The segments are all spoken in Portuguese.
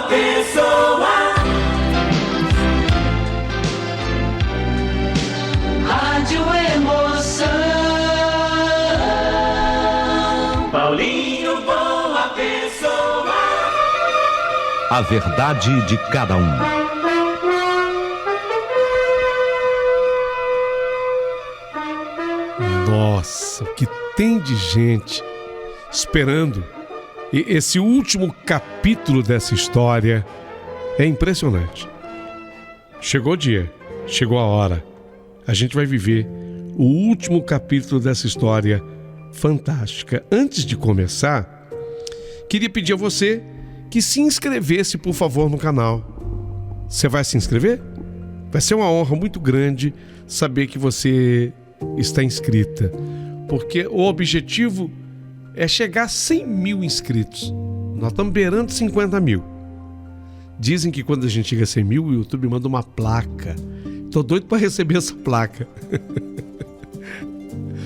pessoa. Rádio Emoção. Paulinho Boa Pessoa. A verdade de cada um. Nossa, o que tem de gente esperando esse último capítulo dessa história. É impressionante. Chegou o dia, chegou a hora. A gente vai viver o último capítulo dessa história fantástica. Antes de começar, queria pedir a você que se inscrevesse, por favor, no canal. Você vai se inscrever? Vai ser uma honra muito grande saber que você está inscrita, porque o objetivo é chegar a 100 mil inscritos. Nós estamos beirando 50 mil. Dizem que quando a gente chega a 100 mil, o YouTube manda uma placa. Tô doido para receber essa placa.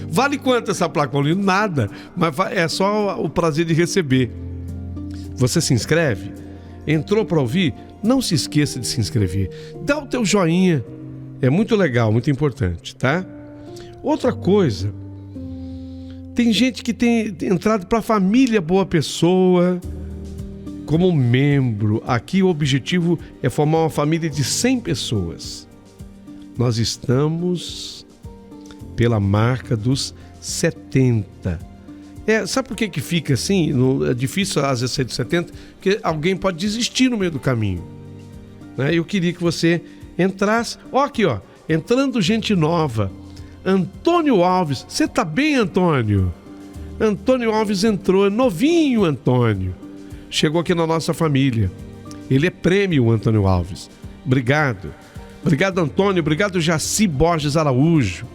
Vale quanto essa placa, Paulinho? Nada, mas é só o prazer de receber. Você se inscreve? Entrou para ouvir? Não se esqueça de se inscrever. Dá o teu joinha. É muito legal, muito importante, tá? Outra coisa, tem gente que tem entrado para a família Boa Pessoa como membro. Aqui o objetivo é formar uma família de 100 pessoas. Nós estamos pela marca dos 70. Sabe por que fica assim? É difícil às vezes ser de 70, porque alguém pode desistir no meio do caminho, né? Eu queria que você entrasse. Aqui, entrando gente nova. Antônio Alves, você tá bem, Antônio? Antônio Alves entrou, novinho, Antônio. Chegou aqui na nossa família. Ele é prêmio, Antônio Alves. Obrigado. Obrigado, Antônio. Obrigado, Jaci Borges Araújo.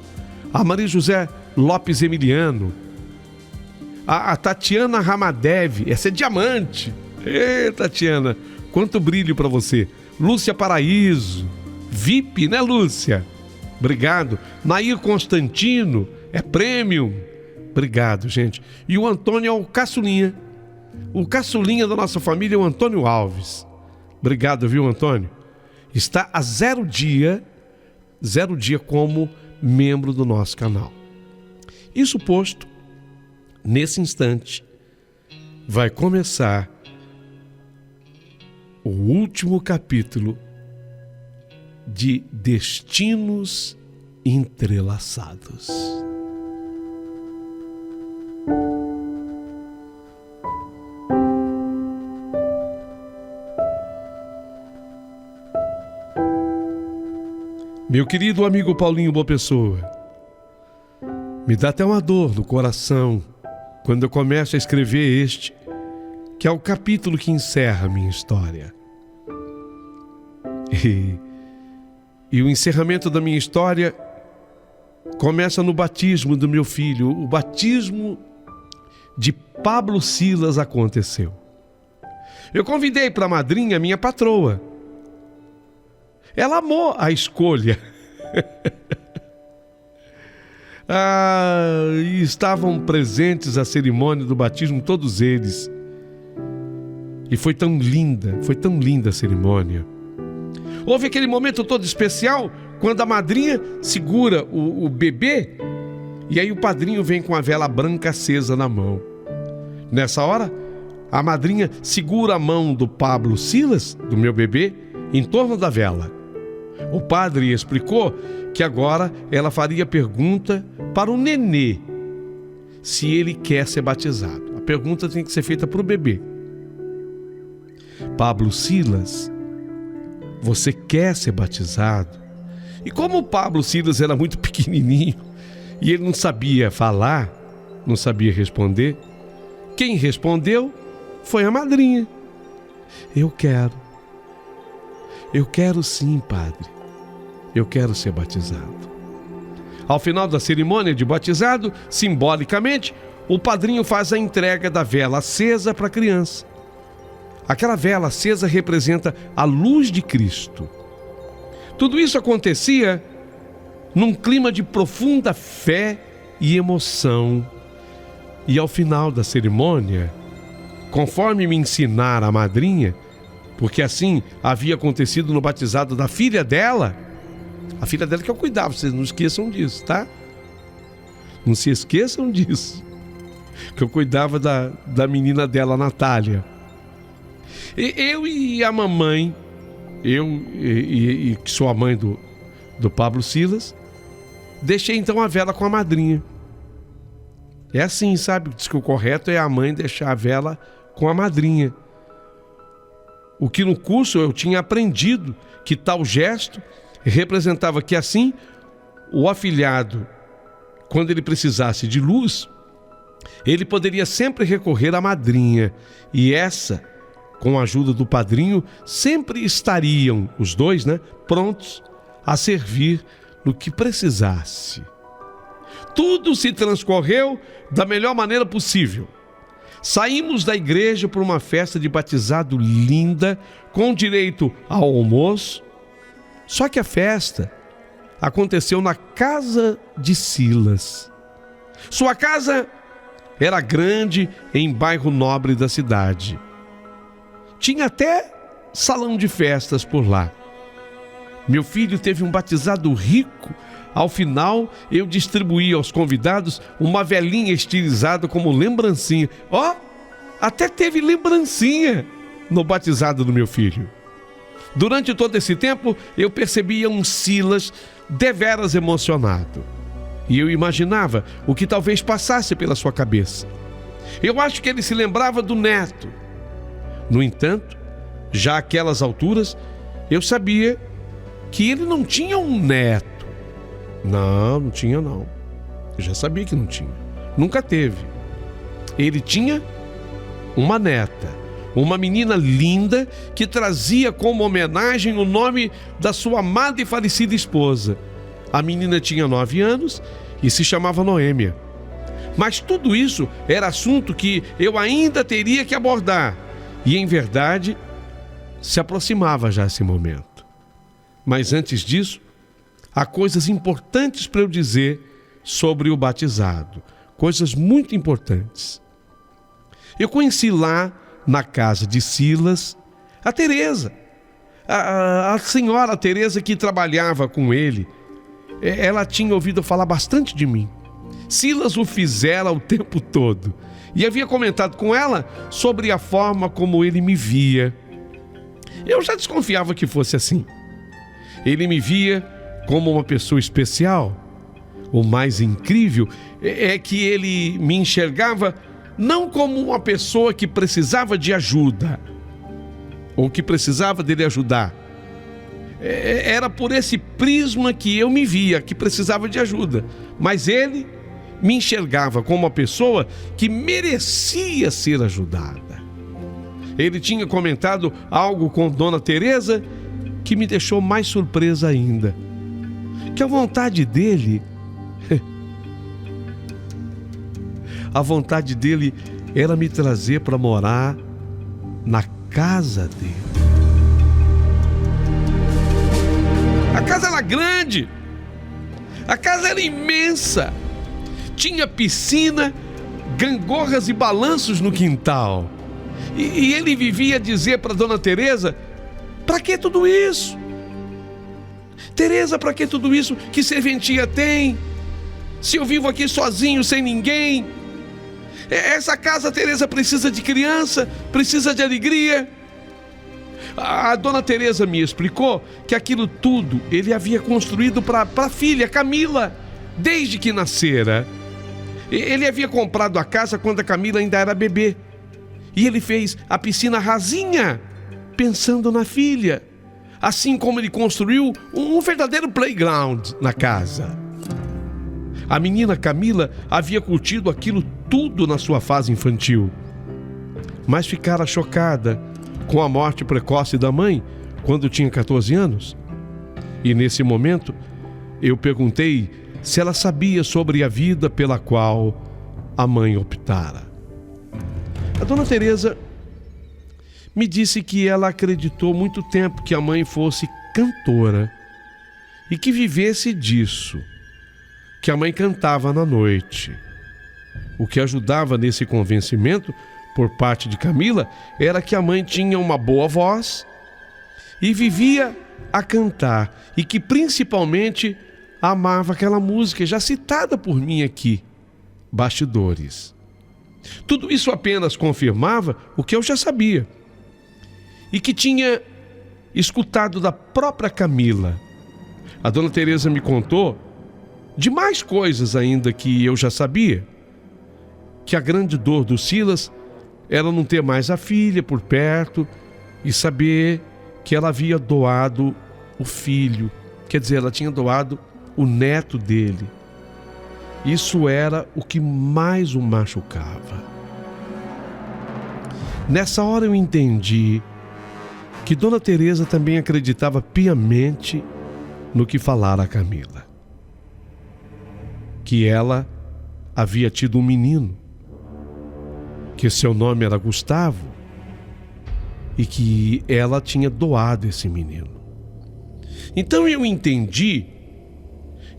A Maria José Lopes Emiliano. A Tatiana Ramadev. Essa é diamante. Ê, Tatiana, quanto brilho para você. Lúcia Paraíso. VIP, né, Lúcia? Obrigado. Nair Constantino é prêmio. Obrigado, gente. E o Antônio é o caçulinha. O caçulinha da nossa família é o Antônio Alves. Obrigado, viu, Antônio? Está a 0 dia como membro do nosso canal. Isso posto, nesse instante, vai começar o último capítulo de Destinos Entrelaçados. Meu querido amigo Paulinho Boa Pessoa, me dá até uma dor no coração quando eu começo a escrever este, que é o capítulo que encerra a minha história. E o encerramento da minha história começa no batismo do meu filho. O batismo de Pablo Silas aconteceu. Eu convidei para a madrinha minha patroa. Ela amou a escolha. E estavam presentes à cerimônia do batismo todos eles. E foi tão linda a cerimônia. Houve aquele momento todo especial quando a madrinha segura o bebê e aí o padrinho vem com a vela branca acesa na mão. Nessa hora, a madrinha segura a mão do Pablo Silas, do meu bebê, em torno da vela. O padre explicou que agora ela faria pergunta para o nenê se ele quer ser batizado. A pergunta tem que ser feita para o bebê. Pablo Silas, você quer ser batizado? E como o Pablo Silas era muito pequenininho e ele não sabia falar, não sabia responder, quem respondeu foi a madrinha. Eu quero sim, padre. Eu quero ser batizado. Ao final da cerimônia de batizado, simbolicamente, o padrinho faz a entrega da vela acesa para a criança. Aquela vela acesa representa a luz de Cristo. Tudo isso acontecia num clima de profunda fé e emoção. E ao final da cerimônia, conforme me ensinara a madrinha, porque assim havia acontecido no batizado da filha dela. A filha dela que eu cuidava, vocês não esqueçam disso, tá? Não se esqueçam disso. Que eu cuidava da menina dela, a Natália. Eu e a mamãe, que sou a mãe do Pablo Silas, deixei então a vela com a madrinha. É assim, sabe? Diz que o correto é a mãe deixar a vela com a madrinha. O que no curso eu tinha aprendido que tal gesto representava que assim o afilhado, quando ele precisasse de luz, ele poderia sempre recorrer à madrinha. E essa, com a ajuda do padrinho, sempre estariam, os dois, prontos a servir no que precisasse. Tudo se transcorreu da melhor maneira possível. Saímos da igreja para uma festa de batizado linda, com direito ao almoço. Só que a festa aconteceu na casa de Silas. Sua casa era grande, em bairro nobre da cidade. Tinha até salão de festas por lá. Meu filho teve um batizado rico. Ao final, eu distribuí aos convidados uma velinha estilizada como lembrancinha. Até teve lembrancinha no batizado do meu filho. Durante todo esse tempo, eu percebia um Silas deveras emocionado. E eu imaginava o que talvez passasse pela sua cabeça. Eu acho que ele se lembrava do neto. No entanto, já àquelas alturas, eu sabia que ele não tinha um neto. Não tinha não. Eu já sabia que não tinha. Nunca teve. Ele tinha uma neta, uma menina linda que trazia como homenagem o nome da sua amada e falecida esposa. A menina tinha 9 anos e se chamava Noêmia. Mas tudo isso era assunto que eu ainda teria que abordar. E em verdade, se aproximava já esse momento. Mas antes disso, há coisas importantes para eu dizer sobre o batizado. Coisas muito importantes. Eu conheci lá, na casa de Silas, a Teresa. A senhora Teresa que trabalhava com ele. Ela tinha ouvido falar bastante de mim. Silas o fizera o tempo todo. E havia comentado com ela sobre a forma como ele me via. Eu já desconfiava que fosse assim. Ele me via como uma pessoa especial. O mais incrível é que ele me enxergava não como uma pessoa que precisava de ajuda, ou que precisava dele ajudar. Era por esse prisma que eu me via, que precisava de ajuda. Mas ele me enxergava como uma pessoa que merecia ser ajudada. Ele tinha comentado algo com Dona Teresa que me deixou mais surpresa ainda. Que a vontade dele era me trazer para morar na casa dele. A casa era grande, a casa era imensa, tinha piscina, gangorras e balanços no quintal. E ele vivia a dizer para Dona Teresa: para que tudo isso? Teresa, para que tudo isso? Que serventia tem? Se eu vivo aqui sozinho, sem ninguém? Essa casa, Teresa, precisa de criança, precisa de alegria. A Dona Teresa me explicou que aquilo tudo ele havia construído para a filha, Camila, desde que nascera. Ele havia comprado a casa quando a Camila ainda era bebê. E ele fez a piscina rasinha, pensando na filha. Assim como ele construiu um verdadeiro playground na casa. A menina Camila havia curtido aquilo tudo na sua fase infantil. Mas ficara chocada com a morte precoce da mãe quando tinha 14 anos. E nesse momento, eu perguntei se ela sabia sobre a vida pela qual a mãe optara. A Dona Teresa me disse que ela acreditou muito tempo que a mãe fosse cantora e que vivesse disso, que a mãe cantava na noite. O que ajudava nesse convencimento por parte de Camila era que a mãe tinha uma boa voz e vivia a cantar, e que principalmente amava aquela música já citada por mim aqui, Bastidores. Tudo isso apenas confirmava o que eu já sabia e que tinha escutado da própria Camila. A dona Teresa me contou de mais coisas ainda que eu já sabia, que a grande dor do Silas era não ter mais a filha por perto e saber que ela havia doado o filho, quer dizer, ela tinha doado o neto dele. Isso era o que mais o machucava. Nessa hora eu entendi que dona Teresa também acreditava piamente no que falara a Camila. Que ela havia tido um menino, que seu nome era Gustavo, e que ela tinha doado esse menino. Então eu entendi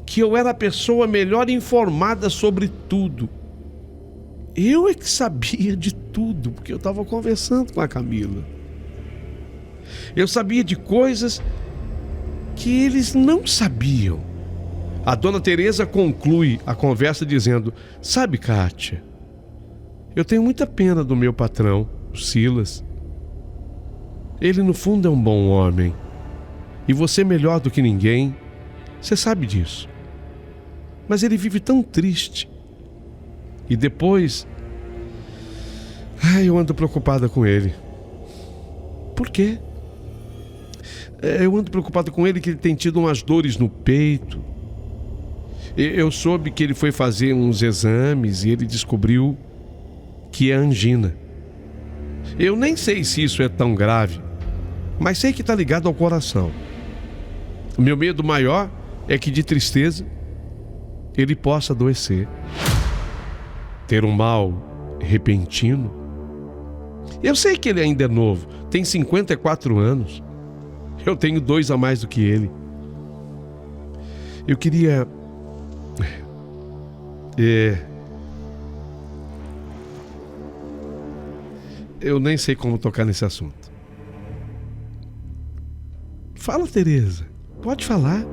que eu era a pessoa melhor informada sobre tudo. Eu é que sabia de tudo, porque eu estava conversando com a Camila. Eu sabia de coisas que eles não sabiam. A dona Teresa conclui a conversa dizendo: sabe, Kátia, eu tenho muita pena do meu patrão, o Silas. Ele no fundo é um bom homem. E você melhor do que ninguém, você sabe disso. Mas ele vive tão triste. E depois, eu ando preocupada com ele. Por quê? Eu ando preocupada com ele que ele tem tido umas dores no peito. Eu soube que ele foi fazer uns exames e ele descobriu que é angina. Eu nem sei se isso é tão grave, mas sei que está ligado ao coração. O meu medo maior é que de tristeza ele possa adoecer, ter um mal repentino. Eu sei que ele ainda é novo, tem 54 anos. Eu tenho 2 a mais do que ele. Eu queria... Eu nem sei como tocar nesse assunto. Fala, Teresa. Pode falar.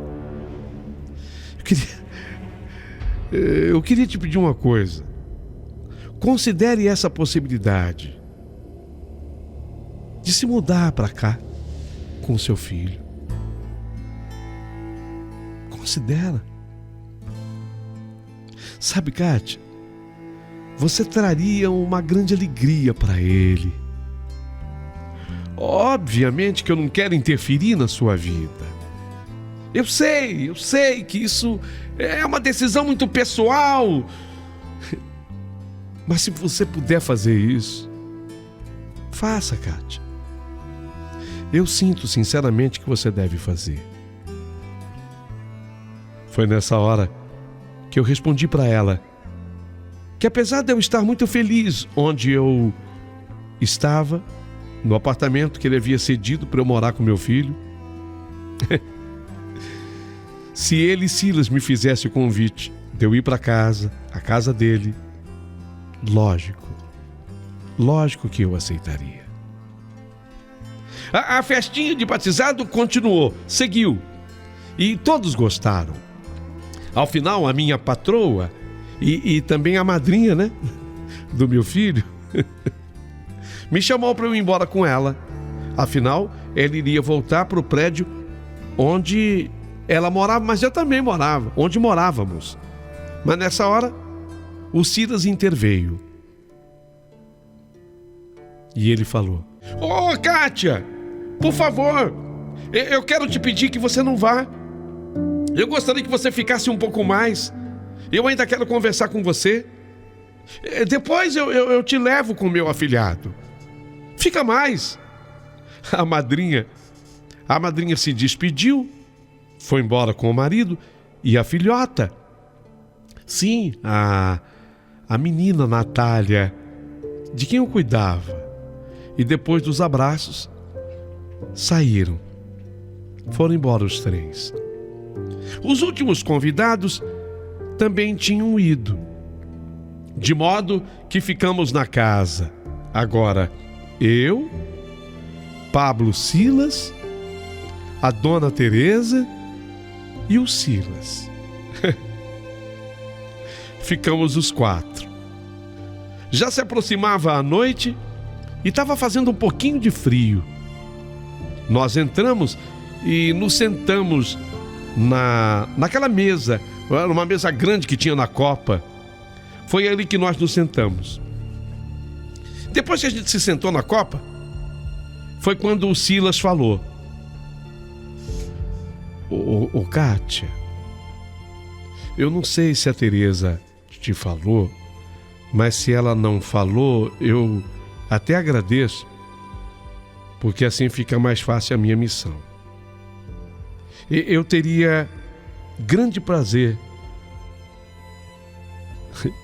Eu queria te pedir uma coisa. Considere essa possibilidade de se mudar para cá com seu filho. Considera. Sabe, Kátia, você traria uma grande alegria para ele. Obviamente que eu não quero interferir na sua vida. Eu sei que isso é uma decisão muito pessoal. Mas se você puder fazer isso, faça, Kátia. Eu sinto sinceramente que você deve fazer. Foi nessa hora que eu respondi para ela que, apesar de eu estar muito feliz onde eu estava, no apartamento que ele havia cedido para eu morar com meu filho, se ele, Silas, me fizesse o convite de eu ir para casa, a casa dele, lógico que eu aceitaria. A festinha de batizado continuou, seguiu, e todos gostaram. Ao final, a minha patroa e também a madrinha, né, do meu filho, me chamou para eu ir embora com ela. Afinal, ela iria voltar para o prédio onde ela morava, mas eu também morava, onde morávamos. Mas nessa hora, o Silas interveio. E ele falou: "Ô, Kátia, por favor, eu quero te pedir que você não vá. Eu gostaria que você ficasse um pouco mais. Eu ainda quero conversar com você. Depois eu te levo com o meu afilhado. Fica mais." A madrinha se despediu, foi embora com o marido e a filhota. Sim, a menina Natália, de quem eu cuidava. E depois dos abraços, saíram. Foram embora os 3. Os últimos convidados também tinham ido, de modo que ficamos na casa. Agora, eu, Pablo, Silas a Dona Teresa e o Silas. Ficamos os 4. Já se aproximava a noite e estava fazendo um pouquinho de frio. Nós entramos e nos sentamos naquela mesa, era uma mesa grande que tinha na copa. Foi ali que nós nos sentamos. Depois que a gente se sentou na copa, foi quando o Silas falou: Ô Kátia, eu não sei se a Teresa te falou, mas se ela não falou, eu até agradeço, porque assim fica mais fácil a minha missão. Eu teria grande prazer,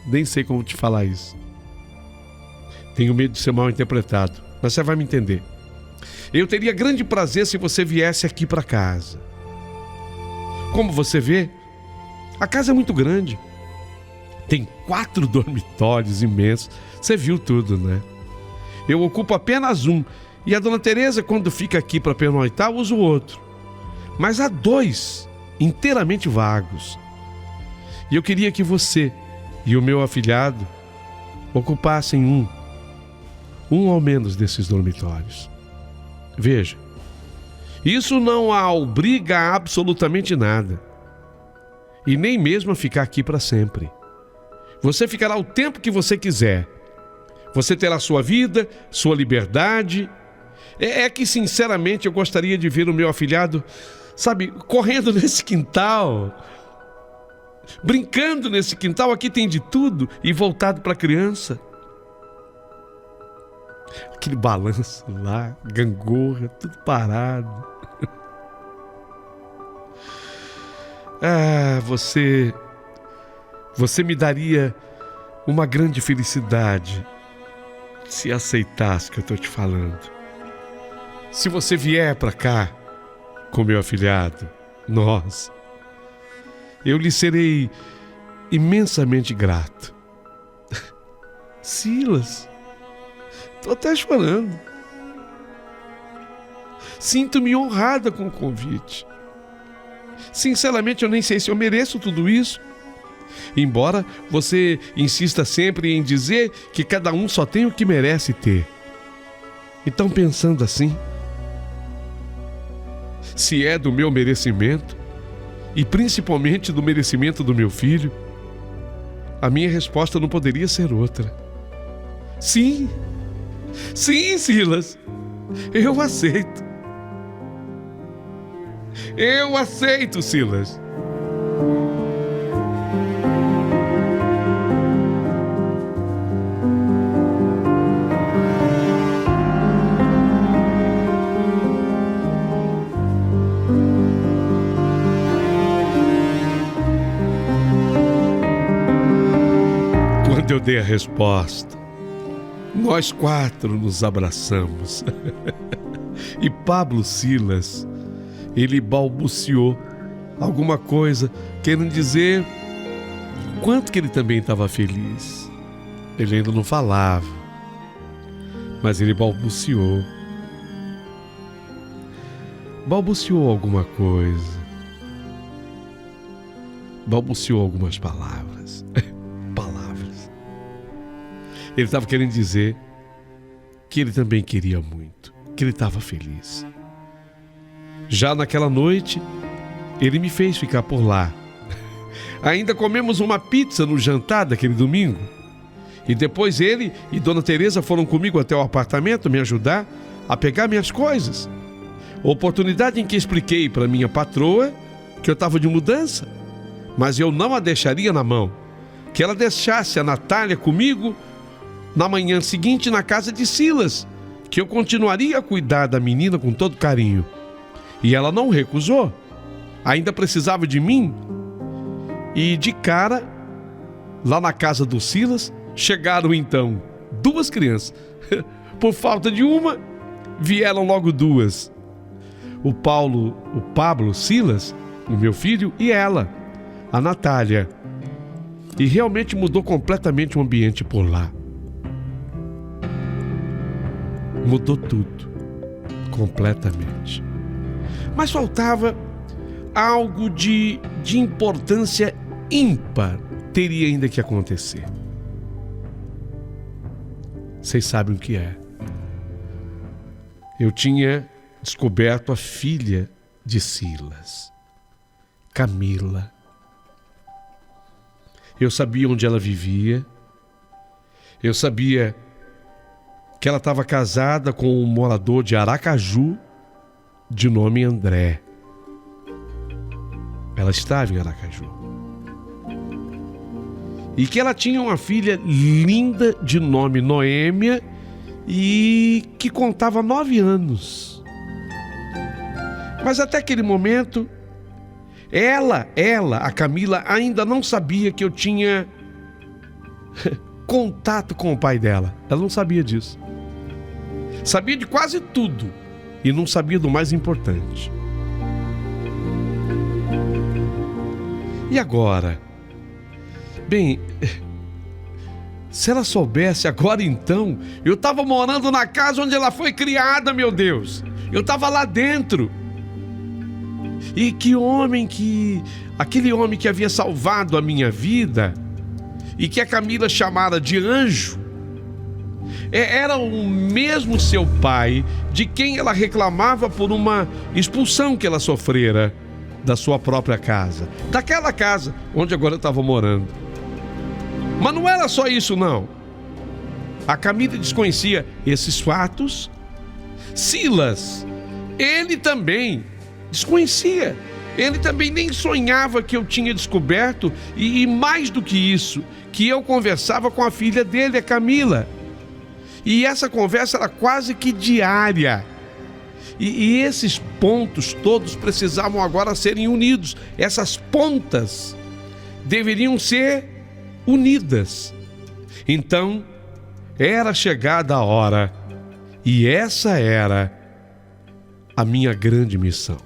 nem sei como te falar isso, tenho medo de ser mal interpretado, mas você vai me entender. Eu teria grande prazer se você viesse aqui para casa. Como você vê, a casa é muito grande. Tem 4 dormitórios imensos. Você viu tudo, né? Eu ocupo apenas um. E a Dona Teresa, quando fica aqui para pernoitar, usa o outro. Mas há 2 inteiramente vagos. E eu queria que você e o meu afilhado ocupassem um ao menos desses dormitórios. Veja, isso não a obriga a absolutamente nada. E nem mesmo a ficar aqui para sempre. Você ficará o tempo que você quiser. Você terá sua vida, sua liberdade. É que, sinceramente, eu gostaria de ver o meu afilhado, sabe, correndo nesse quintal, brincando nesse quintal. Aqui tem de tudo e voltado para a criança. Aquele balanço lá, gangorra, tudo parado. Você me daria uma grande felicidade se aceitasse o que eu estou te falando. Se você vier para cá com meu afilhado, eu lhe serei imensamente grato. Silas, estou até chorando. Sinto-me honrada com o convite. Sinceramente, eu nem sei se eu mereço tudo isso. Embora você insista sempre em dizer que cada um só tem o que merece ter. Então, pensando assim, se é do meu merecimento, e principalmente do merecimento do meu filho, a minha resposta não poderia ser outra. Sim, Silas, eu aceito. Eu aceito, Silas. Quando eu dei a resposta, nós 4 nos abraçamos. E Pablo Silas, ele balbuciou alguma coisa, querendo dizer quanto que ele também estava feliz. Ele ainda não falava, mas ele balbuciou. Balbuciou alguma coisa. Balbuciou algumas palavras. Ele estava querendo dizer que ele também queria muito, que ele estava feliz. Já naquela noite, ele me fez ficar por lá. Ainda comemos uma pizza no jantar daquele domingo. E depois ele e Dona Teresa foram comigo até o apartamento me ajudar a pegar minhas coisas. Oportunidade em que expliquei para minha patroa que eu estava de mudança, mas eu não a deixaria na mão. Que ela deixasse a Natália comigo na manhã seguinte na casa de Silas, que eu continuaria a cuidar da menina com todo carinho. E ela não recusou. Ainda precisava de mim. E de cara, lá na casa do Silas, chegaram então 2 crianças. Por falta de uma, vieram logo 2. O Pablo Silas, o meu filho, e ela, a Natália. E realmente mudou completamente o ambiente por lá. Mudou tudo, completamente. Mas faltava algo de importância ímpar teria ainda que acontecer. Vocês sabem o que é. Eu tinha descoberto a filha de Silas, Camila. Eu sabia onde ela vivia. Eu sabia que ela estava casada com um morador de Aracaju, de nome André. Ela estava em Aracaju. E que ela tinha uma filha linda de nome Noêmia e que contava 9 anos. Mas até aquele momento, ela, a Camila, ainda não sabia que eu tinha contato com o pai dela. Ela não sabia disso. Sabia de quase tudo e não sabia do mais importante. E agora? Bem, se ela soubesse agora então, eu estava morando na casa onde ela foi criada, meu Deus. Eu estava lá dentro. E aquele homem que havia salvado a minha vida e que a Camila chamara de anjo, era o mesmo seu pai de quem ela reclamava por uma expulsão que ela sofrera da sua própria casa, daquela casa onde agora eu estava morando. Mas não era só isso, não. A Camila desconhecia esses fatos. Silas, ele também desconhecia. Ele também nem sonhava que eu tinha descoberto, e mais do que isso, que eu conversava com a filha dele, a Camila. E essa conversa era quase que diária. E esses pontos todos precisavam agora serem unidos. Essas pontas deveriam ser unidas. Então, era chegada a hora, e essa era a minha grande missão.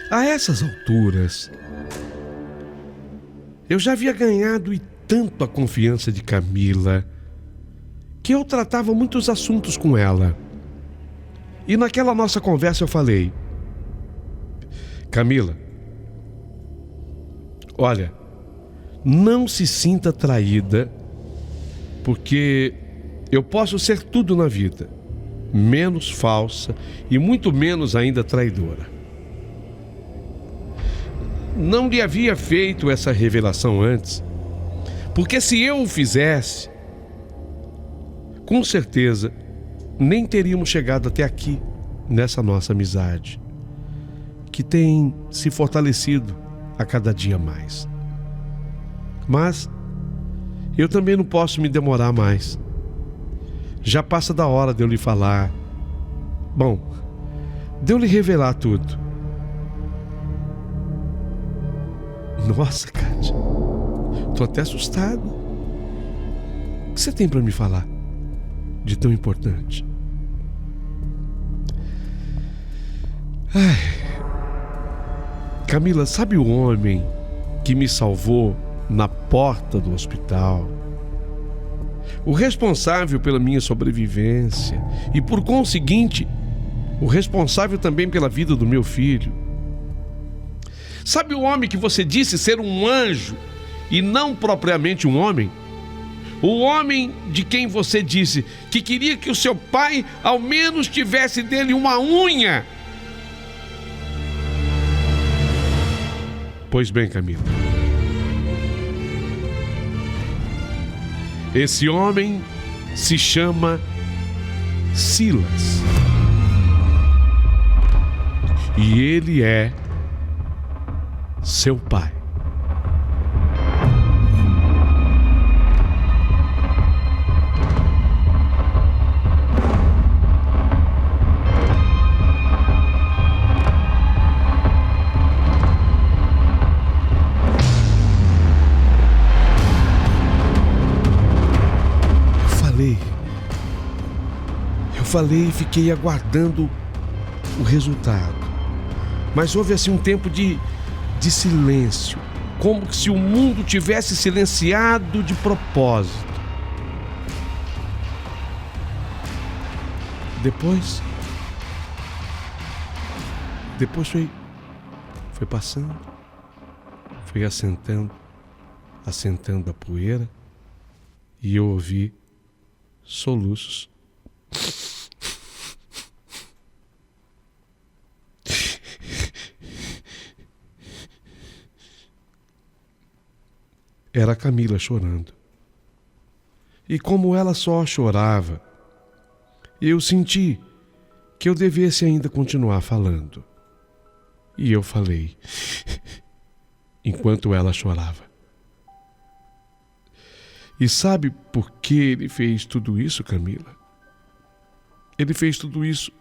A essas alturas, eu já havia ganhado e tanto a confiança de Camila, que eu tratava muitos assuntos com ela. E naquela nossa conversa eu falei: Camila, olha, não se sinta traída, porque eu posso ser tudo na vida, menos falsa e muito menos ainda traidora. Não lhe havia feito essa revelação antes, porque se eu o fizesse, com certeza nem teríamos chegado até aqui, nessa nossa amizade, que tem se fortalecido a cada dia mais. Mas eu também não posso me demorar mais. Já passa da hora de eu lhe falar. Bom, de eu lhe revelar tudo. Nossa, Kátia, tô até assustado. O que você tem para me falar de tão importante? Camila, sabe o homem que me salvou na porta do hospital? O responsável pela minha sobrevivência e, por conseguinte, o responsável também pela vida do meu filho. Sabe o homem que você disse ser um anjo e não propriamente um homem? O homem de quem você disse que queria que o seu pai ao menos tivesse dele uma unha. Pois bem, Camila, esse homem se chama Silas. E ele é seu pai. falei e fiquei aguardando o resultado. Mas houve assim um tempo de silêncio, como se o mundo tivesse silenciado de propósito. Depois foi passando, foi assentando a poeira, e eu ouvi soluços. Era a Camila chorando. E como ela só chorava, eu senti que eu devesse ainda continuar falando. E eu falei, enquanto ela chorava. E sabe por que ele fez tudo isso, Camila? Ele fez tudo isso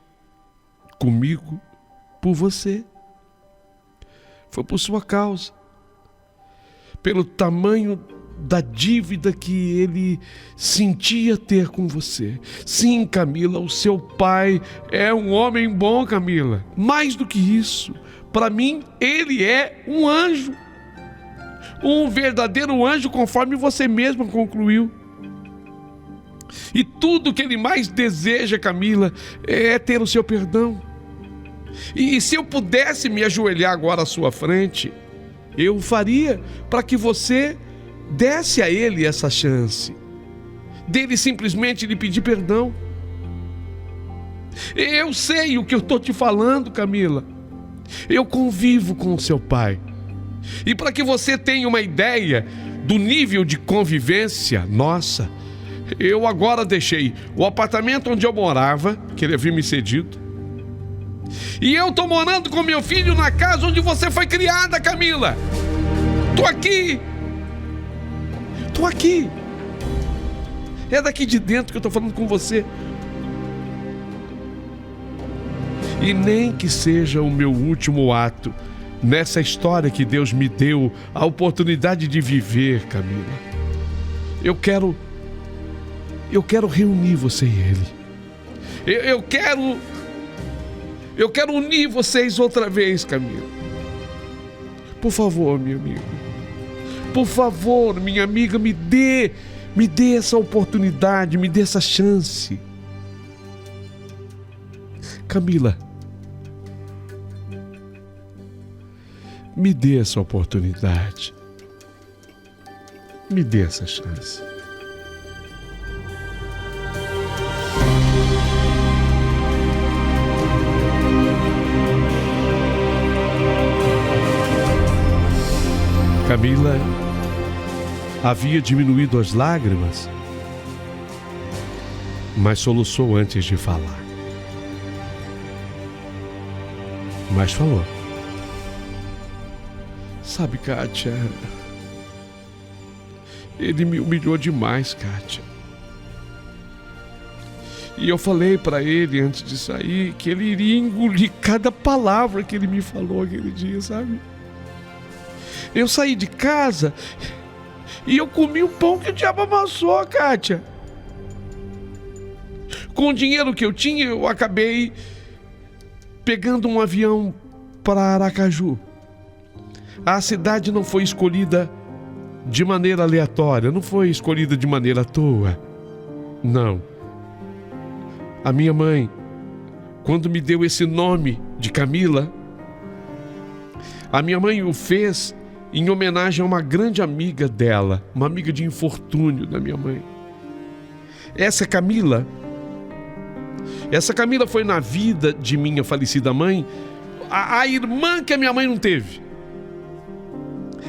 comigo, por você. Foi por sua causa. Pelo tamanho da dívida que ele sentia ter com você. Sim, Camila, o seu pai é um homem bom, Camila. Mais do que isso, para mim, ele é um anjo. Um verdadeiro anjo, conforme você mesma concluiu. E tudo que ele mais deseja, Camila, é ter o seu perdão. E se eu pudesse me ajoelhar agora à sua frente, eu faria para que você desse a ele essa chance, dele simplesmente lhe pedir perdão. Eu sei o que eu estou te falando, Camila. Eu convivo com o seu pai. E para que você tenha uma ideia do nível de convivência nossa, eu agora deixei o apartamento onde eu morava, que ele havia me cedido, e eu estou morando com meu filho na casa onde você foi criada, Camila. Estou aqui. É daqui de dentro que eu estou falando com você. E nem que seja o meu último ato nessa história que Deus me deu a oportunidade de viver, Camila. Eu quero reunir você e ele. Eu quero unir vocês outra vez, Camila. Por favor, minha amiga. Por favor, minha amiga, me dê essa oportunidade, me dê essa chance. Camila, me dê essa oportunidade. Me dê essa chance. Camila havia diminuído as lágrimas, mas soluçou antes de falar. Mas falou. Sabe, Kátia, ele me humilhou demais, Kátia. E eu falei para ele antes de sair que ele iria engolir cada palavra que ele me falou aquele dia, sabe? Eu saí de casa e eu comi o pão que o diabo amassou, Kátia. Com o dinheiro que eu tinha, eu acabei pegando um avião para Aracaju. A cidade não foi escolhida de maneira aleatória, não foi escolhida de maneira à toa. Não. A minha mãe, quando me deu esse nome de Camila, a minha mãe o fez em homenagem a uma grande amiga dela, uma amiga de infortúnio da minha mãe. Essa Camila foi na vida de minha falecida mãe a irmã que a minha mãe não teve.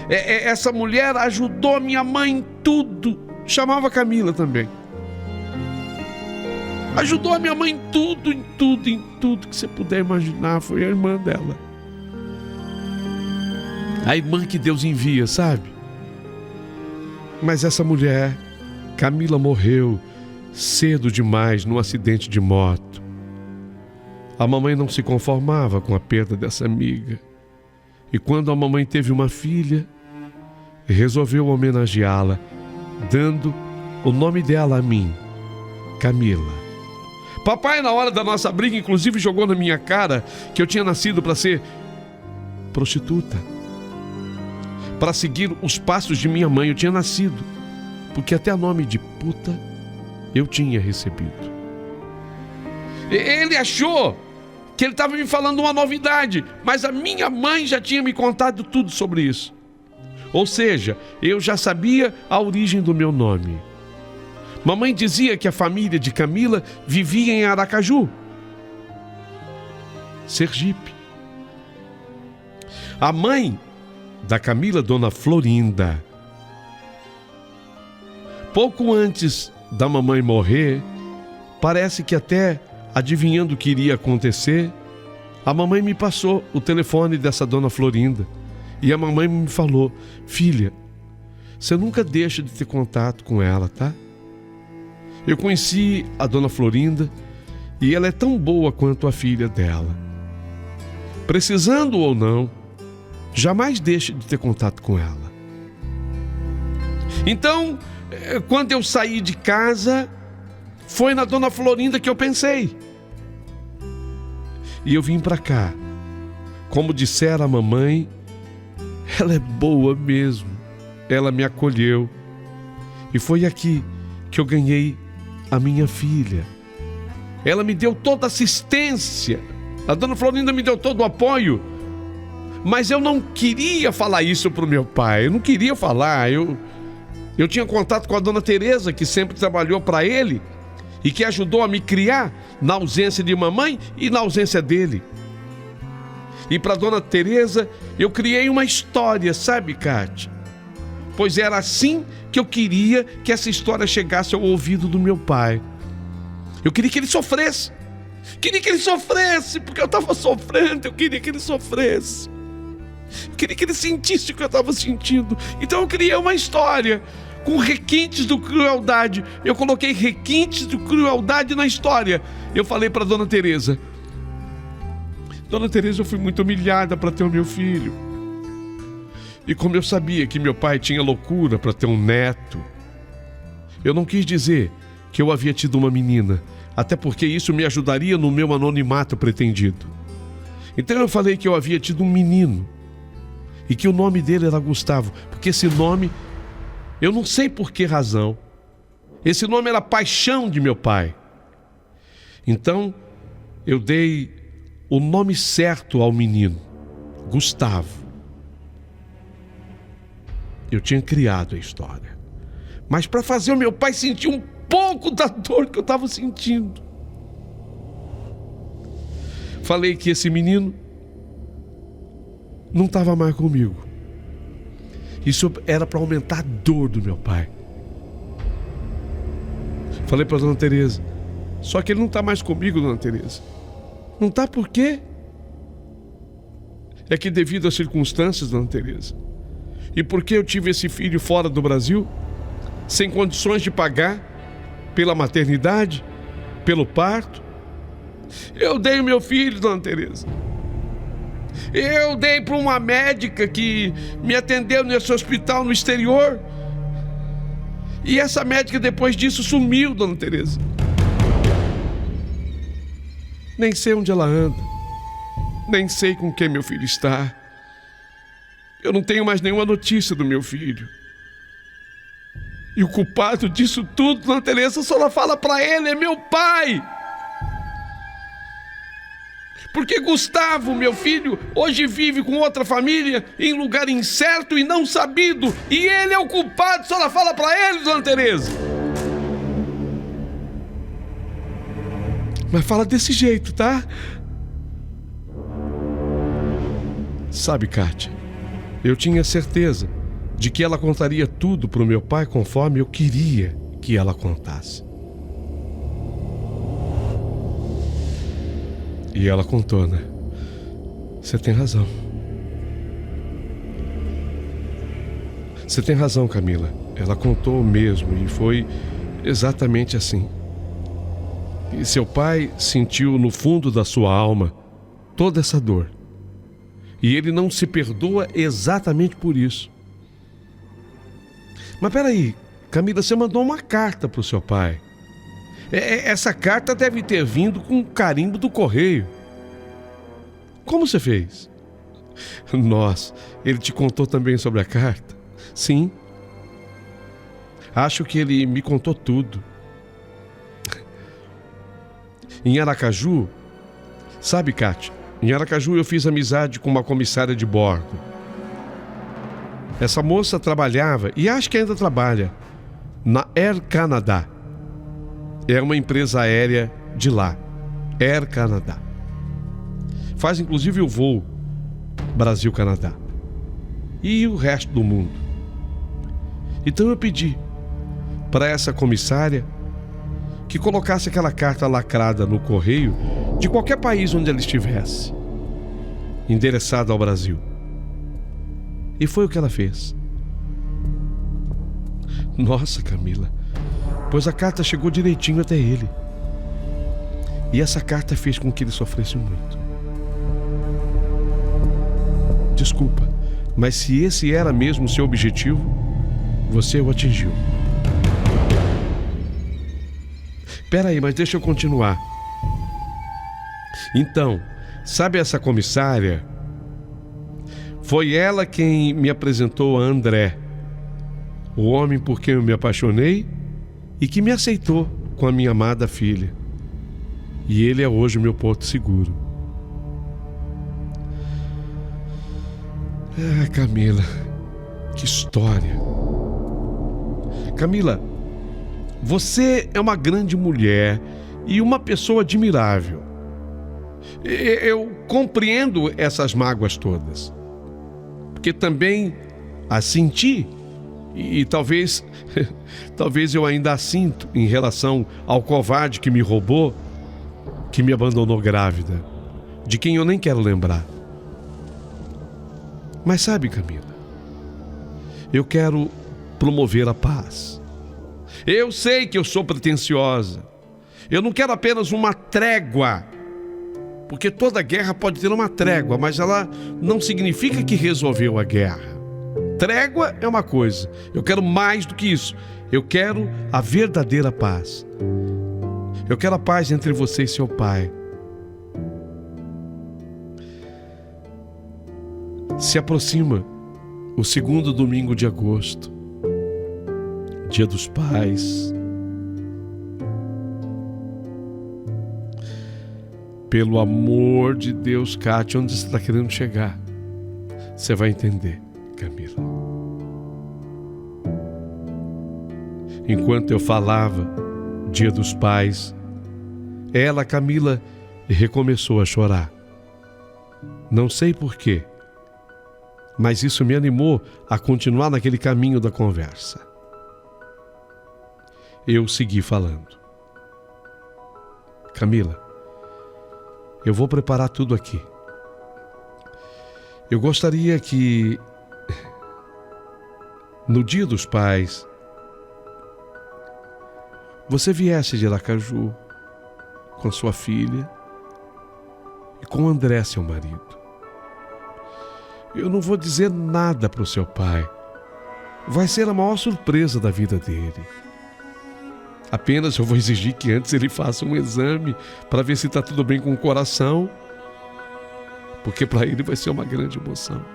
Essa mulher ajudou a minha mãe em tudo. Chamava Camila também. Ajudou a minha mãe em tudo que você puder imaginar. Foi a irmã dela. A irmã que Deus envia, sabe? Mas essa mulher, Camila, morreu cedo demais num acidente de moto. A mamãe não se conformava com a perda dessa amiga. E quando a mamãe teve uma filha, resolveu homenageá-la, dando o nome dela a mim, Camila. Papai, na hora da nossa briga, inclusive jogou na minha cara que eu tinha nascido para ser prostituta, para seguir os passos de minha mãe. Eu tinha nascido, porque até nome de puta eu tinha recebido. Ele achou que ele estava me falando uma novidade, mas a minha mãe já tinha me contado tudo sobre isso. Ou seja, eu já sabia a origem do meu nome. Mamãe dizia que a família de Camila vivia em Aracaju, Sergipe. A mãe da Camila, Dona Florinda, pouco antes da mamãe morrer, parece que até adivinhando o que iria acontecer, a mamãe me passou o telefone dessa Dona Florinda. E a mamãe me falou: filha, você nunca deixa de ter contato com ela, tá? Eu conheci a Dona Florinda e ela é tão boa quanto a filha dela. Precisando ou não, jamais deixe de ter contato com ela. Então, quando eu saí de casa, foi na Dona Florinda que eu pensei. E eu vim para cá. Como dissera a mamãe, ela é boa mesmo. Ela me acolheu. E foi aqui que eu ganhei a minha filha. Ela me deu toda a assistência. A Dona Florinda me deu todo o apoio. Mas eu não queria falar isso para o meu pai. Eu não queria falar. Eu tinha contato com a Dona Teresa, que sempre trabalhou para ele e que ajudou a me criar na ausência de mamãe e na ausência dele. E para Dona Teresa eu criei uma história, sabe, Cátia? Pois era assim que eu queria que essa história chegasse ao ouvido do meu pai. Eu queria que ele sofresse. Queria que ele sofresse, porque eu estava sofrendo. Eu queria que ele sofresse. Eu queria que ele sentisse o que eu estava sentindo. Então eu criei uma história com requintes de crueldade. Eu coloquei requintes de crueldade na história. Eu falei para Dona Teresa: Dona Teresa, eu fui muito humilhada para ter o meu filho. E como eu sabia que meu pai tinha loucura para ter um neto, eu não quis dizer que eu havia tido uma menina, até porque isso me ajudaria no meu anonimato pretendido. Então eu falei que eu havia tido um menino e que o nome dele era Gustavo, porque esse nome, eu não sei por que razão, esse nome era paixão de meu pai. Então eu dei o nome certo ao menino, Gustavo. Eu tinha criado a história, mas para fazer o meu pai sentir um pouco da dor que eu estava sentindo, falei que esse menino não estava mais comigo. Isso era para aumentar a dor do meu pai. Falei para Dona Teresa: só que ele não está mais comigo, Dona Teresa. Não está por quê? É que devido às circunstâncias, Dona Teresa, e porque eu tive esse filho fora do Brasil, sem condições de pagar pela maternidade, pelo parto, eu dei o meu filho, Dona Teresa. Eu dei para uma médica que me atendeu nesse hospital no exterior. E essa médica depois disso sumiu, Dona Teresa. Nem sei onde ela anda. Nem sei com quem meu filho está. Eu não tenho mais nenhuma notícia do meu filho. E o culpado disso tudo, Dona Teresa, só ela fala para ele, é meu pai. Porque Gustavo, meu filho, hoje vive com outra família em lugar incerto e não sabido. E ele é o culpado, só ela fala para ele, Dona Teresa. Mas fala desse jeito, tá? Sabe, Cátia, eu tinha certeza de que ela contaria tudo pro meu pai conforme eu queria que ela contasse. E ela contou, né? Você tem razão. Você tem razão, Camila. Ela contou mesmo e foi exatamente assim. E seu pai sentiu no fundo da sua alma toda essa dor. E ele não se perdoa exatamente por isso. Mas peraí, Camila, você mandou uma carta pro seu pai. Essa carta deve ter vindo com carimbo do correio. Como você fez? Nossa, ele te contou também sobre a carta? Sim. Acho que ele me contou tudo. Em Aracaju, sabe, Kátia, em Aracaju eu fiz amizade com uma comissária de bordo. Essa moça trabalhava, e acho que ainda trabalha, na Air Canada. É uma empresa aérea de lá, Air Canada. Faz inclusive o voo Brasil-Canadá e o resto do mundo. Então eu pedi para essa comissária que colocasse aquela carta lacrada no correio de qualquer país onde ela estivesse, endereçada ao Brasil. E foi o que ela fez. Nossa, Camila, pois a carta chegou direitinho até ele. E essa carta fez com que ele sofresse muito. Desculpa, mas se esse era mesmo o seu objetivo, você o atingiu. Peraí, mas deixa eu continuar. Então, sabe essa comissária? Foi ela quem me apresentou a André, o homem por quem eu me apaixonei e que me aceitou com a minha amada filha. E ele é hoje o meu porto seguro. Ah, Camila, que história. Camila, você é uma grande mulher e uma pessoa admirável. Eu compreendo essas mágoas todas, porque também as senti e talvez eu ainda a sinto em relação ao covarde que me roubou, que me abandonou grávida, de quem eu nem quero lembrar. Mas sabe, Camila, eu quero promover a paz. Eu sei que eu sou pretensiosa. Eu não quero apenas uma trégua, porque toda guerra pode ter uma trégua, mas ela não significa que resolveu a guerra. Trégua é uma coisa. Eu quero mais do que isso. Eu quero a verdadeira paz. Eu quero a paz entre você e seu pai. Se aproxima o segundo domingo de agosto, Dia dos Pais. Pelo amor de Deus, Kátia, onde você está querendo chegar? Você vai entender, Camila. Enquanto eu falava, Dia dos Pais, ela, Camila, recomeçou a chorar. Não sei porquê, mas isso me animou a continuar naquele caminho da conversa. Eu segui falando. Camila, eu vou preparar tudo aqui. Eu gostaria que, no Dia dos Pais, você viesse de Aracaju com sua filha e com o André, seu marido. Eu não vou dizer nada para o seu pai. Vai ser a maior surpresa da vida dele. Apenas eu vou exigir que antes ele faça um exame para ver se está tudo bem com o coração, porque para ele vai ser uma grande emoção.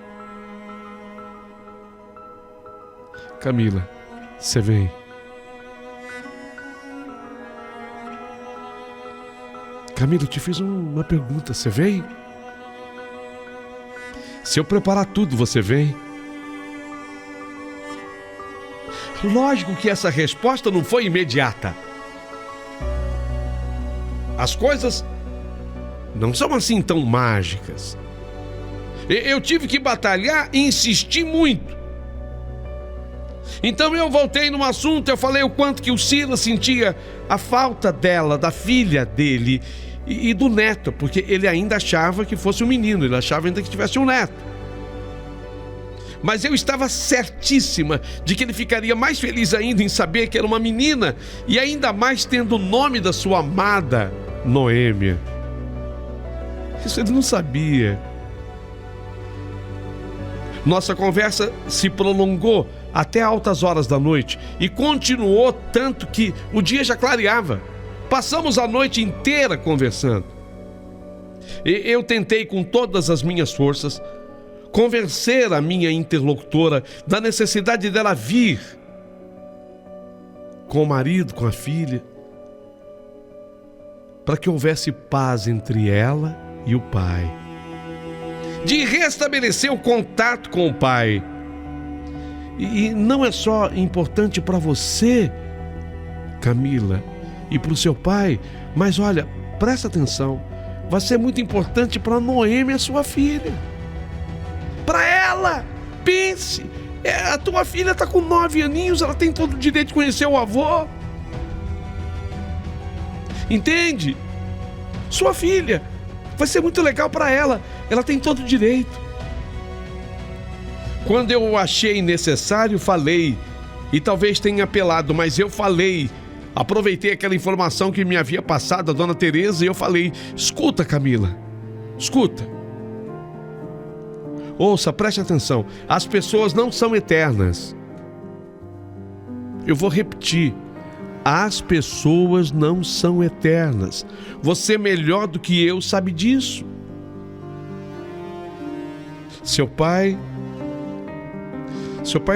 Camila, você vem. Camila, eu te fiz uma pergunta, você vem? Se eu preparar tudo, você vem? Lógico que essa resposta não foi imediata. As coisas não são assim tão mágicas. Eu tive que batalhar e insistir muito. Então eu voltei no assunto, eu falei o quanto que o Silas sentia a falta dela, da filha dele e do neto, porque ele ainda achava que fosse um menino, ele achava ainda que tivesse um neto. Mas eu estava certíssima de que ele ficaria mais feliz ainda em saber que era uma menina, e ainda mais tendo o nome da sua amada Noêmia. Isso ele não sabia. Nossa conversa se prolongou até altas horas da noite e continuou tanto que o dia já clareava, Passamos a noite inteira conversando. Eu tentei com todas as minhas forças convencer a minha interlocutora da necessidade dela vir com o marido, com a filha, para que houvesse paz entre ela e o pai, de restabelecer o contato com o pai. E não é só importante para você, Camila, e para o seu pai, mas olha, presta atenção, vai ser muito importante para Noêmia, sua filha. Para ela, pense, a tua filha está com 9 aninhos, ela tem todo o direito de conhecer o avô. Entende? Sua filha, vai ser muito legal para ela, ela tem todo o direito. Quando eu achei necessário, falei, e talvez tenha apelado, mas eu falei, aproveitei aquela informação que me havia passado a dona Tereza e eu falei: escuta, Camila, escuta. Ouça, preste atenção, as pessoas não são eternas. Eu vou repetir, as pessoas não são eternas. Você melhor do que eu sabe disso. Seu pai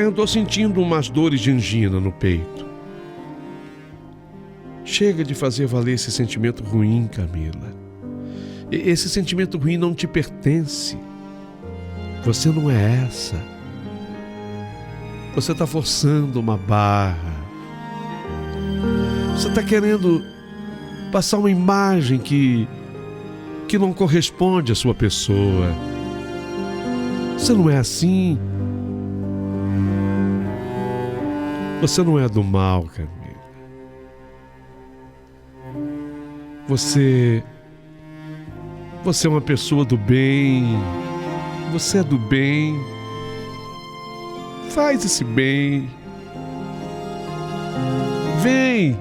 andou sentindo umas dores de angina no peito. Chega de fazer valer esse sentimento ruim, Camila. Esse sentimento ruim não te pertence. Você não é essa. Você está forçando uma barra. Você está querendo passar uma imagem que não corresponde à sua pessoa. Você não é assim. Você não é do mal, Camila. Você é uma pessoa do bem. Você é do bem. Faz esse bem. Vem.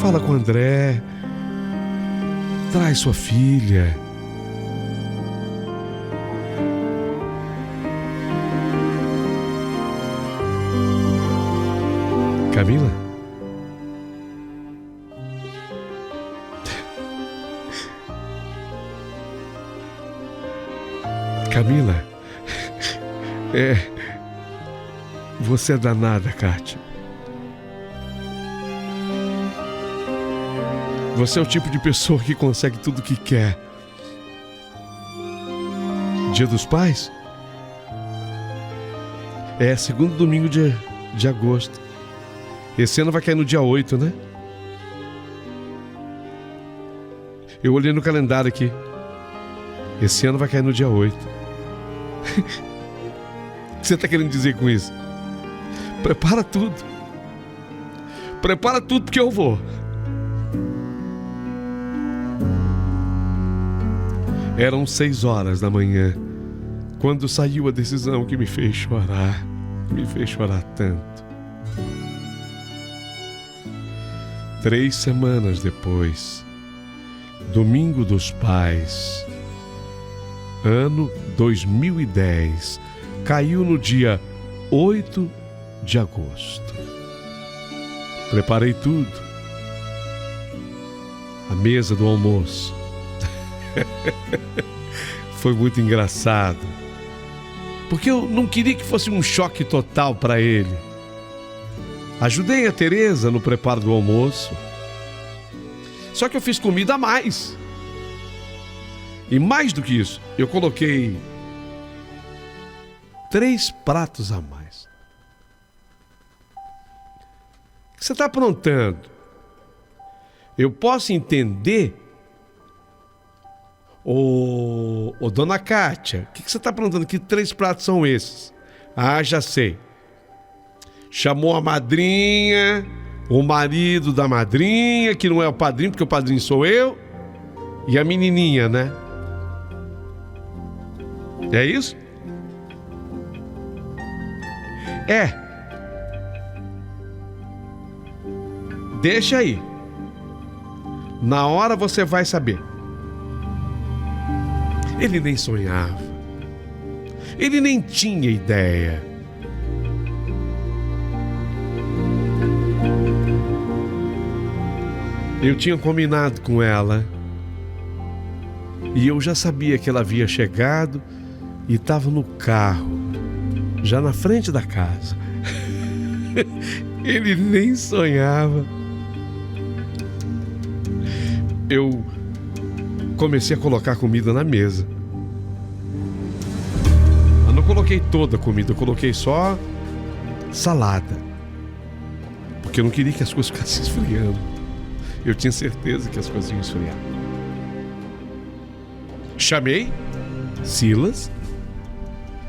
Fala com o André. Traz sua filha. Camila? Camila? Você é danada, Kátia. Você é o tipo de pessoa que consegue tudo o que quer. Dia dos Pais? É segundo domingo de agosto. Esse ano vai cair no dia 8, né? Eu olhei no calendário aqui. Esse ano vai cair no dia 8. O que você está querendo dizer com isso? Prepara tudo. Prepara tudo porque eu vou. Eram 6 horas da manhã quando saiu a decisão que me fez chorar. Me fez chorar tanto. 3 semanas depois, Domingo dos Pais, ano 2010, caiu no dia 8 de agosto. Preparei tudo. A mesa do almoço. Foi muito engraçado, porque eu não queria que fosse um choque total para ele. Ajudei a Tereza no preparo do almoço. Só que eu fiz comida a mais. E mais do que isso, eu coloquei 3 pratos a mais. O que você está aprontando? Eu posso entender. Ô, dona Kátia, o que você está aprontando? Que 3 pratos são esses? Ah, já sei. Chamou a madrinha, o marido da madrinha, que não é o padrinho, porque o padrinho sou eu, e a menininha, né? É isso? É. Deixa aí. Na hora você vai saber. Ele nem sonhava. Ele nem tinha ideia. Eu tinha combinado com ela e eu já sabia que ela havia chegado e estava no carro, já na frente da casa. Ele nem sonhava. Eu comecei a colocar comida na mesa. Eu não coloquei toda a comida, eu coloquei só salada, porque eu não queria que as coisas ficassem esfriando. Eu tinha certeza que as coisas iam esfriar. Chamei Silas.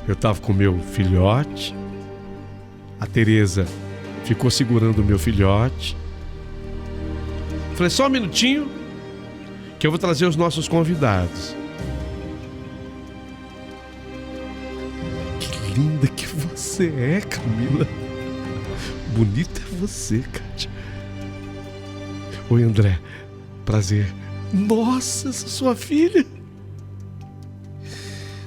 Eu estava com meu filhote. A Tereza ficou segurando o meu filhote. Falei, só um minutinho que eu vou trazer os nossos convidados. Que linda que você é, Camila. Bonita é você, Kátia. Oi, André. Prazer. Nossa, essa é sua filha.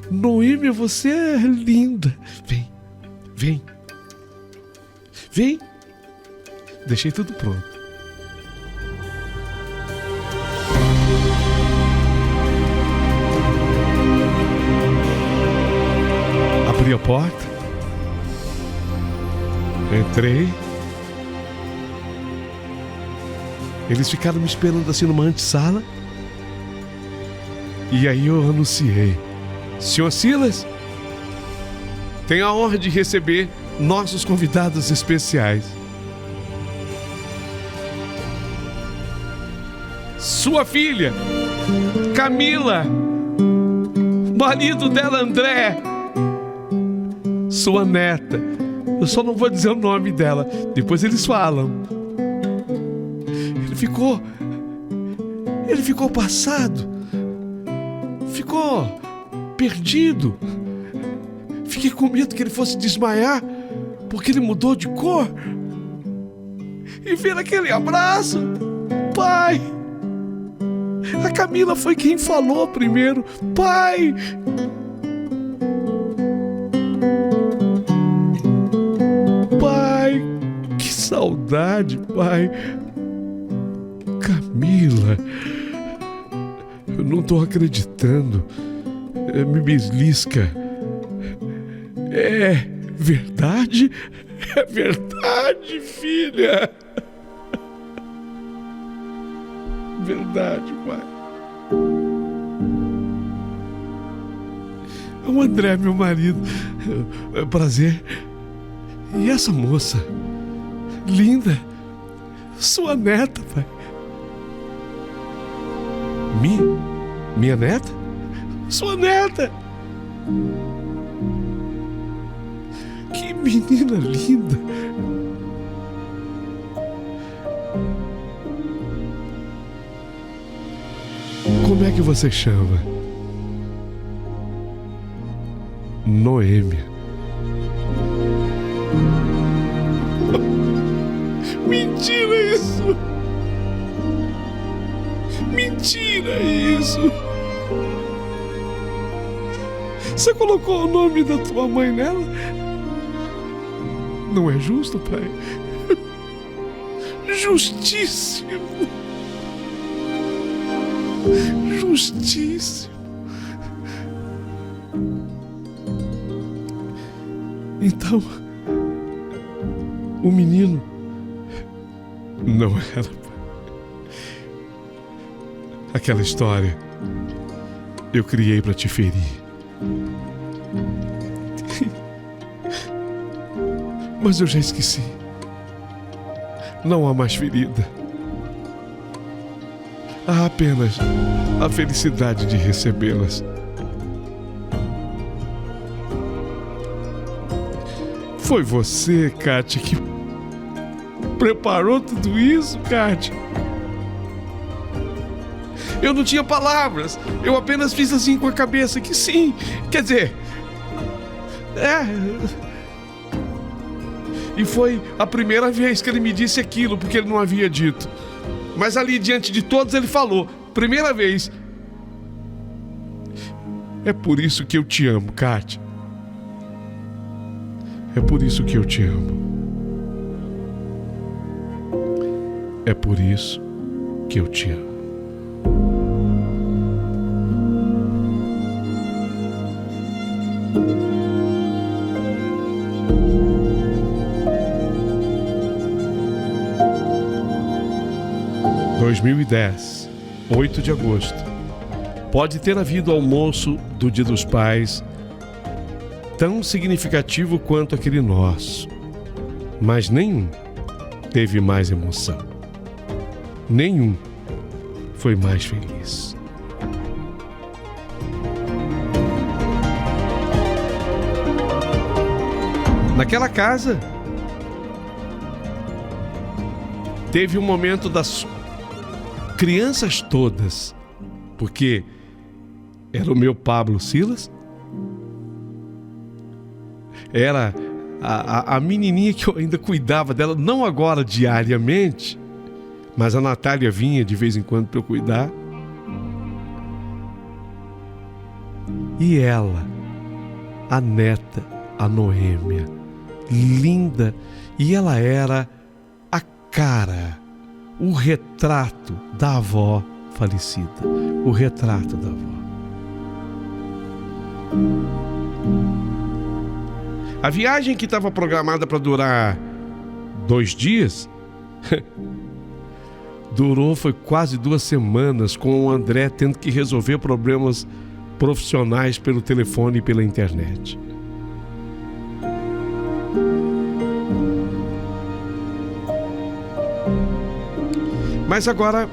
Noêmia, você é linda. Vem, vem. Vem. Deixei tudo pronto. Abri a porta. Entrei. Eles ficaram me esperando assim numa antessala. E aí eu anunciei. Senhor Silas, tenho a honra de receber nossos convidados especiais. Sua filha, Camila, marido dela, André, sua neta. Eu só não vou dizer o nome dela, depois eles falam. Ele ficou passado, ficou perdido. Fiquei com medo que ele fosse desmaiar, porque ele mudou de cor. E ver aquele abraço, pai. A Camila foi quem falou primeiro, pai. Pai, que saudade, pai. Camila, eu não tô acreditando. Me belisca. É verdade? É verdade, filha. Verdade, pai. O André, meu marido. Prazer. E essa moça? Linda. Sua neta, pai. Minha neta? Sua neta! Que menina linda! Como é que você chama? Noêmia. Mentira isso! Mentira isso! Você colocou o nome da tua mãe nela? Não é justo, pai? Justíssimo! Justíssimo! Então, o menino não era, pai. Aquela história eu criei pra te ferir. Mas eu já esqueci. Não há mais ferida. Há apenas a felicidade de recebê-las. Foi você, Kátia, que preparou tudo isso, Kátia. Eu não tinha palavras. Eu apenas fiz assim com a cabeça que sim. Quer dizer... E foi a primeira vez que ele me disse aquilo, porque ele não havia dito. Mas ali, diante de todos, ele falou. Primeira vez. É por isso que eu te amo, Kátia. É por isso que eu te amo. É por isso que eu te amo. Em 2010, 8 de agosto, pode ter havido almoço do Dia dos Pais tão significativo quanto aquele nosso, mas nenhum teve mais emoção. Nenhum foi mais feliz. Naquela casa, teve um momento das crianças todas, porque era o meu Pablo Silas, era a menininha que eu ainda cuidava dela, não agora diariamente, mas a Natália vinha de vez em quando para eu cuidar. E ela, a neta, a Noêmia, linda, e ela era a cara, o retrato da avó falecida, o retrato da avó. A viagem que estava programada para durar 2 dias foi quase 2 semanas, com o André tendo que resolver problemas profissionais pelo telefone e pela internet. Mas agora,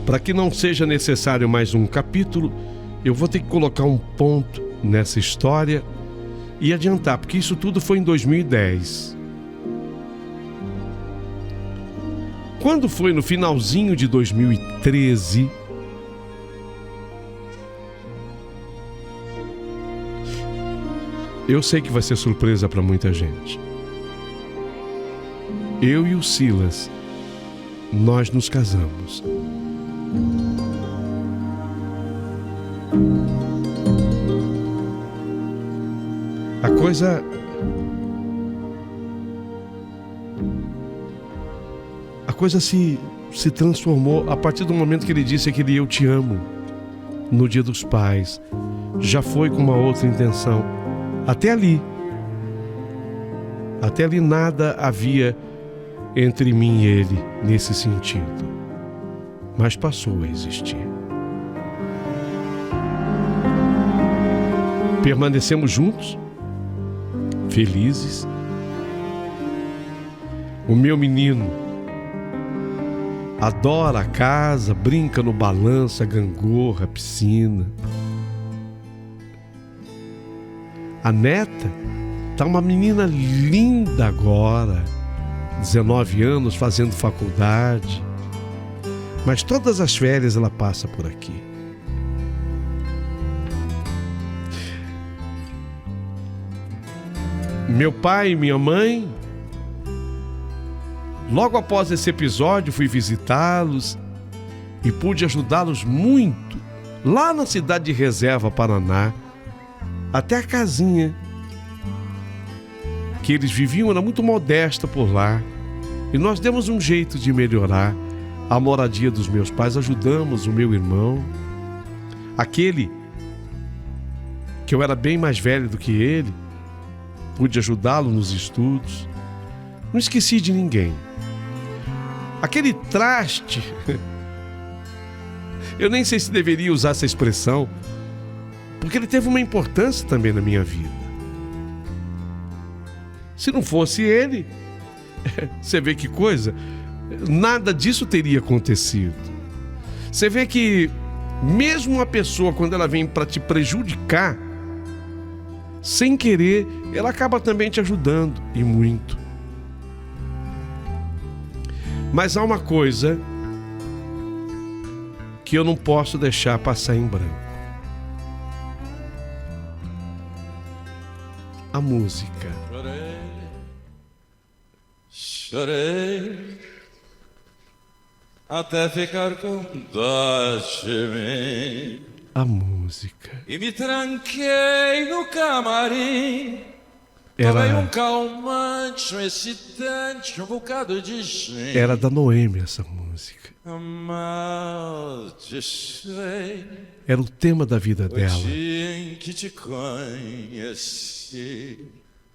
para que não seja necessário mais um capítulo, eu vou ter que colocar um ponto nessa história e adiantar, porque isso tudo foi em 2010. Quando foi no finalzinho de 2013, eu sei que vai ser surpresa para muita gente. Eu e o Silas, nós nos casamos. A coisa se transformou a partir do momento que ele disse aquele "eu te amo" no Dia dos Pais. Já foi com uma outra intenção. Até ali nada havia entre mim e ele nesse sentido, mas passou a existir. Permanecemos juntos, felizes. O meu menino adora a casa, brinca no balanço, a gangorra, a piscina. A neta tá uma menina linda agora, 19 anos, fazendo faculdade. Mas todas as férias ela passa por aqui. Meu pai e minha mãe, logo após esse episódio, fui visitá-los e pude ajudá-los muito lá na cidade de Reserva, Paraná. Até a casinha que eles viviam era muito modesta por lá, e nós demos um jeito de melhorar a moradia dos meus pais. Ajudamos o meu irmão, aquele que eu era bem mais velho do que ele, pude ajudá-lo nos estudos. Não esqueci de ninguém. Aquele traste, eu nem sei se deveria usar essa expressão, porque ele teve uma importância também na minha vida. Se não fosse ele, você vê que coisa, nada disso teria acontecido. Você vê que mesmo uma pessoa, quando ela vem para te prejudicar, sem querer, ela acaba também te ajudando, e muito. Mas há uma coisa que eu não posso deixar passar em branco. A música. Chorei até ficar com dó de mim. A música. E me tranquei no camarim Tomei um Era, calmante, um excitante, um bocado de gin. era da Noêmia essa música. Amaldiçoei Era o tema da vida o dela. dia em que te conheci.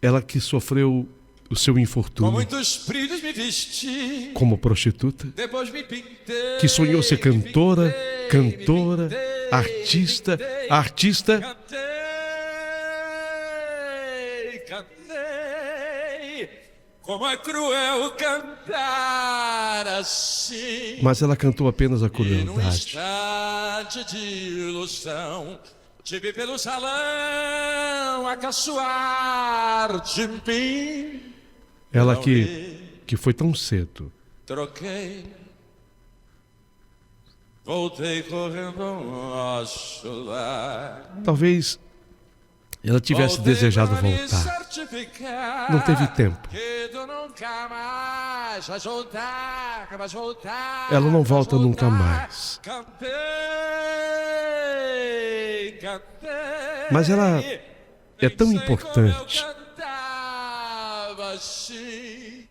Ela que sofreu o seu Com infortúnio muitos brilhos me vesti. como prostituta, Depois me pintei. que sonhou ser cantora, me cantora, pintei, artista, me pintei, artista. Cantei. Como é cruel cantar assim. Mas ela cantou apenas a E num crueldade. instante de ilusão, te vi pelo salão a caçoar de mim. Ela que foi tão cedo. Troquei, voltei correndo ao nosso lar. Talvez ela tivesse Voltei desejado pra me voltar. certificar Não teve tempo. que tu nunca mais vais voltar, vais voltar. Ela não vais volta nunca voltar. mais. Cantei. Mas ela é tão Nem sei importante. como eu cantava assim.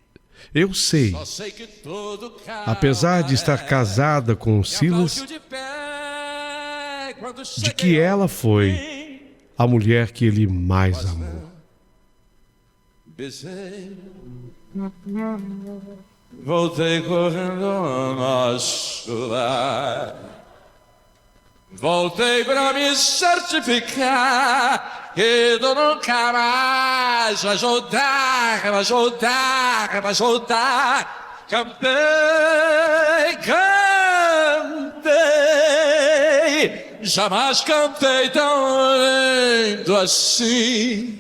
Eu sei, Só sei que todo apesar de estar casada com o Silas, de que ela foi a mulher que ele mais amou. Besei, voltei correndo ao nosso lar. Voltei pra me certificar que tu nunca mais vais voltar, vais voltar, vais voltar. Cantei, cantei, jamais cantei tão lindo assim.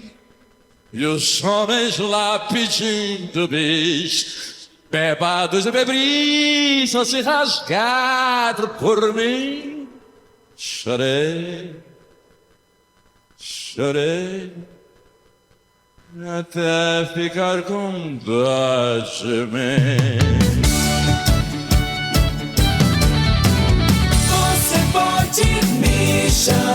E os homens lá pedindo bis, bebados e bebris, a se rasgar por mim. Chorei, chorei, até ficar com dó de mim. Você pode me chamar.